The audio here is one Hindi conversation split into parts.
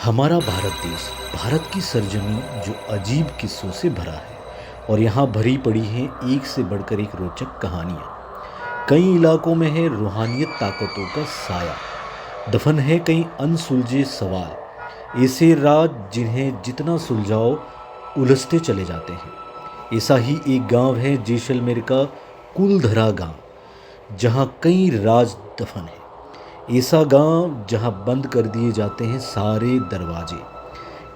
हमारा भारत देश भारत की सरजमी जो अजीब किस्सों से भरा है और यहाँ भरी पड़ी हैं एक से बढ़कर एक रोचक कहानियाँ। कई इलाकों में है रूहानियत ताकतों का साया, दफन है कई अनसुलझे सवाल, ऐसे राज जिन्हें जितना सुलझाओ उलझते चले जाते हैं। ऐसा ही एक गांव है जैसलमेर का कुलधरा गांव, जहां कई राज दफन है। ऐसा गांव जहां बंद कर दिए जाते हैं सारे दरवाजे।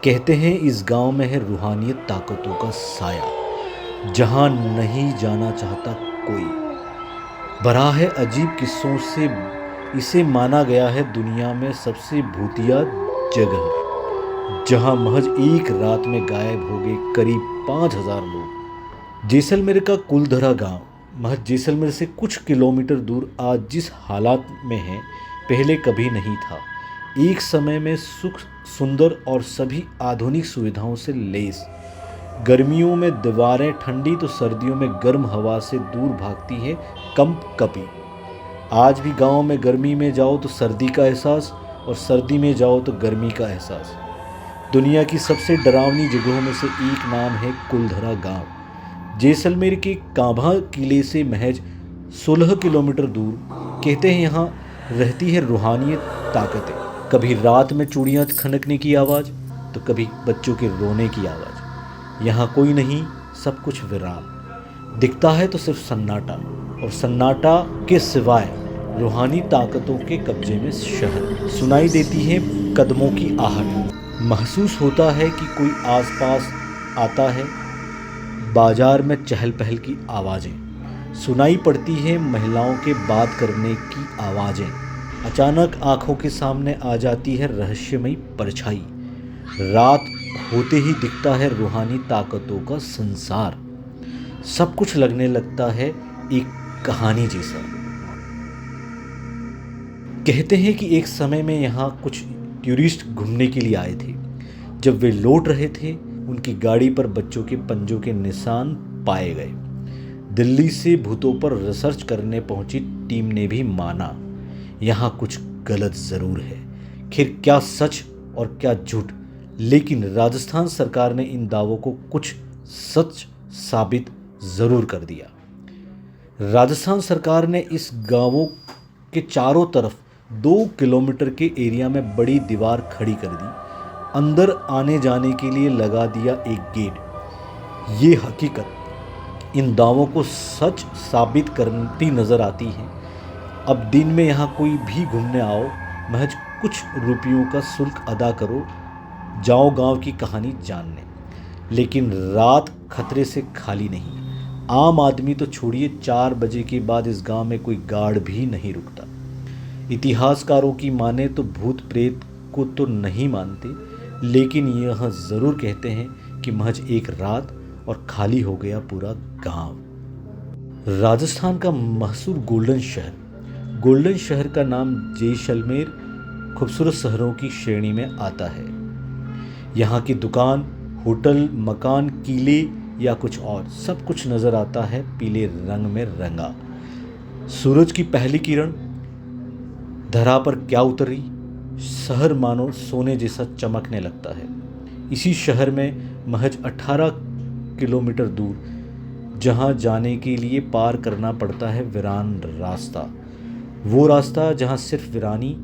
कहते हैं इस गांव में है रूहानियत ताकतों का साया, जहां नहीं जाना चाहता कोई। भरा है अजीब किस्सों से, इसे माना गया है दुनिया में सबसे भूतिया जगह, जहां महज एक रात में गायब हो गए करीब 5,000 लोग। जैसलमेर का कुलधरा गांव महज जैसलमेर से कुछ किलोमीटर दूर आज जिस हालात में है पहले कभी नहीं था। एक समय में सुख सुंदर और सभी आधुनिक सुविधाओं से लैस। गर्मियों में दीवारें ठंडी तो सर्दियों में गर्म हवा से दूर भागती है कंपकपी। आज भी गांव में गर्मी में जाओ तो सर्दी का एहसास और सर्दी में जाओ तो गर्मी का एहसास। दुनिया की सबसे डरावनी जगहों में से एक नाम है कुलधरा गांव। जैसलमेर के कांभा किले से महज 16 किलोमीटर दूर। कहते हैं यहाँ रहती है रूहानियत ताकतें। कभी रात में चूड़ियाँ खनकने की आवाज़ तो कभी बच्चों के रोने की आवाज़। यहाँ कोई नहीं, सब कुछ वीरान दिखता है तो सिर्फ सन्नाटा, और सन्नाटा के सिवाय रूहानी ताकतों के कब्जे में शहर। सुनाई देती है कदमों की आहट, महसूस होता है कि कोई आसपास आता है। बाजार में चहल पहल की आवाज़ें सुनाई पड़ती है, महिलाओं के बात करने की आवाज़ें। अचानक आंखों के सामने आ जाती है रहस्यमयी परछाई। रात होते ही दिखता है रूहानी ताकतों का संसार। सब कुछ लगने लगता है एक कहानी जैसा। कहते हैं कि एक समय में यहाँ कुछ टूरिस्ट घूमने के लिए आए थे। जब वे लौट रहे थे, उनकी गाड़ी पर बच्चों के पंजों के निशान पाए गए। दिल्ली से भूतों पर रिसर्च करने पहुंची टीम ने भी माना यहाँ कुछ गलत ज़रूर है। खैर क्या सच और क्या झूठ, लेकिन राजस्थान सरकार ने इन दावों को कुछ सच साबित ज़रूर कर दिया। राजस्थान सरकार ने इस गांवों के चारों तरफ 2 किलोमीटर के एरिया में बड़ी दीवार खड़ी कर दी। अंदर आने जाने के लिए लगा दिया एक गेट। ये हकीकत इन दावों को सच साबित करती नज़र आती है। अब दिन में यहाँ कोई भी घूमने आओ, महज कुछ रुपयों का शुल्क अदा करो, जाओ गांव की कहानी जानने। लेकिन रात खतरे से खाली नहीं। आम आदमी तो छोड़िए, 4 बजे के बाद इस गांव में कोई गार्ड भी नहीं रुकता। इतिहासकारों की माने तो भूत प्रेत को तो नहीं मानते, लेकिन यह ज़रूर कहते हैं कि महज एक रात और खाली हो गया पूरा गांव। राजस्थान का मशहूर गोल्डन शहर का नाम जैसलमेर खूबसूरत शहरों की श्रेणी में आता है। यहाँ की दुकान, होटल, मकान, किले या कुछ और, सब कुछ नज़र आता है पीले रंग में रंगा। सूरज की पहली किरण धरा पर क्या उतरी, शहर मानो सोने जैसा चमकने लगता है। इसी शहर में महज 18 किलोमीटर दूर, जहाँ जाने के लिए पार करना पड़ता है वीरान रास्ता। वो रास्ता जहाँ सिर्फ वीरानी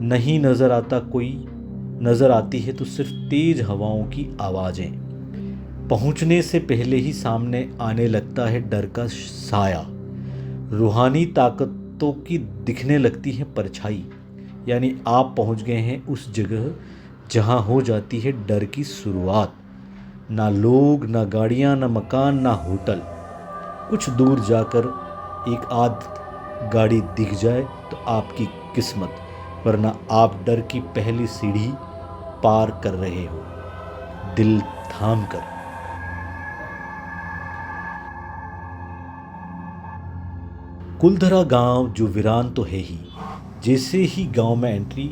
नहीं नज़र आता कोई, नज़र आती है तो सिर्फ तेज हवाओं की आवाज़ें। पहुँचने से पहले ही सामने आने लगता है डर का साया। रूहानी ताकतों की दिखने लगती है परछाई। यानी आप पहुँच गए हैं उस जगह जहाँ हो जाती है डर की शुरुआत। ना लोग, ना गाड़ियाँ, ना मकान, ना होटल। कुछ दूर जाकर एक आध गाड़ी दिख जाए तो आपकी किस्मत, वरना आप डर की पहली सीढ़ी पार कर रहे हो दिल थाम कर। कुलधरा गांव जो वीरान तो है ही। जैसे ही गांव में एंट्री,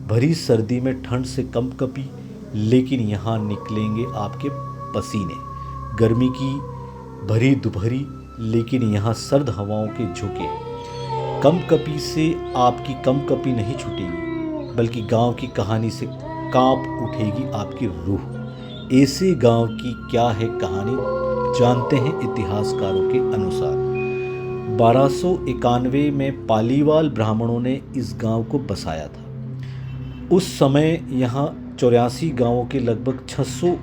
भरी सर्दी में ठंड से कंपकपी, लेकिन यहाँ निकलेंगे आपके पसीने। गर्मी की भरी दोपहरी, लेकिन यहाँ सर्द हवाओं के झोंके। कंपकपी से आपकी कंपकपी नहीं छूटेगी, बल्कि गांव की कहानी से कांप उठेगी आपकी रूह। ऐसे गांव की क्या है कहानी, जानते हैं इतिहासकारों के अनुसार। 1291 में पालीवाल ब्राह्मणों ने इस गांव को बसाया था। उस समय यहाँ 84 गांवों के लगभग 600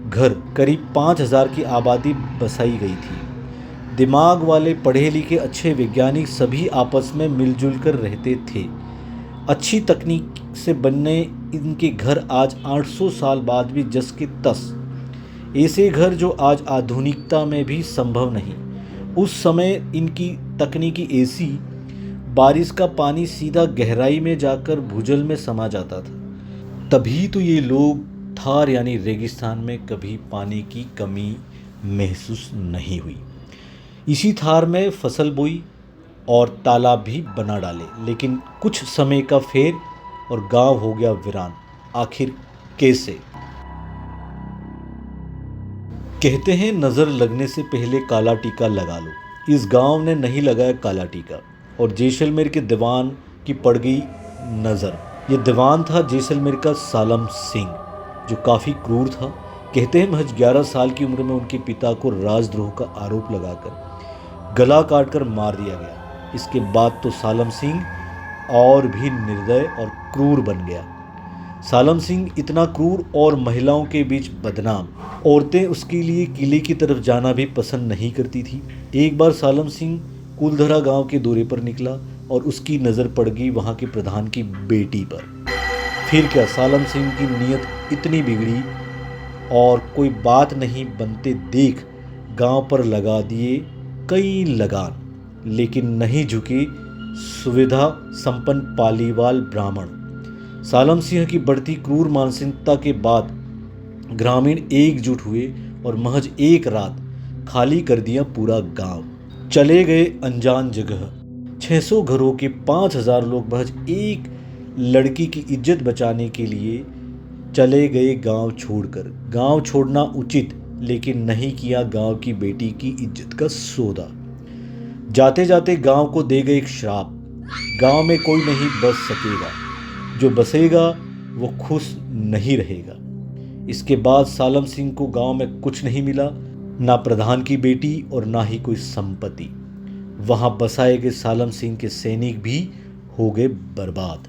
घर, करीब 5000 की आबादी बसाई गई थी। दिमाग वाले, पढ़े लिखे, अच्छे वैज्ञानिक सभी आपस में मिलजुल कर रहते थे। अच्छी तकनीक से बनने इनके घर आज 800 साल बाद भी जस के तस। ऐसे घर जो आज आधुनिकता में भी संभव नहीं। उस समय इनकी तकनीकी ऐसी, बारिश का पानी सीधा गहराई में जाकर भूजल में समा जाता था। तभी तो ये लोग थार यानी रेगिस्तान में कभी पानी की कमी महसूस नहीं हुई। इसी थार में फसल बोई और तालाब भी बना डाले, लेकिन कुछ समय का फेर और गांव हो गया वीरान। आखिर कैसे? कहते हैं नज़र लगने से पहले काला टीका लगा लो। इस गांव ने नहीं लगाया काला टीका और जैसलमेर के दीवान की पड़ गई नज़र। ये दीवान था जैसलमेर का सालम सिंह, जो काफ़ी क्रूर था। कहते हैं महज 11 साल की उम्र में उनके पिता को राजद्रोह का आरोप लगाकर गला काटकर मार दिया गया। इसके बाद तो सालम सिंह और भी निर्दय और क्रूर बन गया। सालम सिंह इतना क्रूर और महिलाओं के बीच बदनाम। औरतें उसके लिए किले की तरफ जाना भी पसंद नहीं करती थी। एक बार सालम सिंह कुलधरा गांव के दौरे पर निकला और उसकी नज़र पड़ गई वहां के प्रधान की बेटी पर। फिर क्या, सालम सिंह की नीयत इतनी बिगड़ी और कोई बात नहीं बनते देख गांव पर लगा दिए कई लगान, लेकिन नहीं झुके सुविधा संपन्न पालीवाल ब्राह्मण। सालम सिंह की बढ़ती क्रूर मानसिकता के बाद ग्रामीण एकजुट हुए और महज एक रात खाली कर दिया पूरा गांव। चले गए अनजान जगह। 600 घरों के 5000 लोग महज एक लड़की की इज्जत बचाने के लिए चले गए गांव छोड़कर। गांव छोड़ना उचित, लेकिन नहीं किया गांव की बेटी की इज्जत का सौदा। जाते जाते गांव को दे गए एक श्राप। गांव में कोई नहीं बस सकेगा, जो बसेगा वो खुश नहीं रहेगा। इसके बाद सालम सिंह को गांव में कुछ नहीं मिला, ना प्रधान की बेटी और ना ही कोई संपत्ति। वहां बसाए गए सालम सिंह के सैनिक भी हो गए बर्बाद।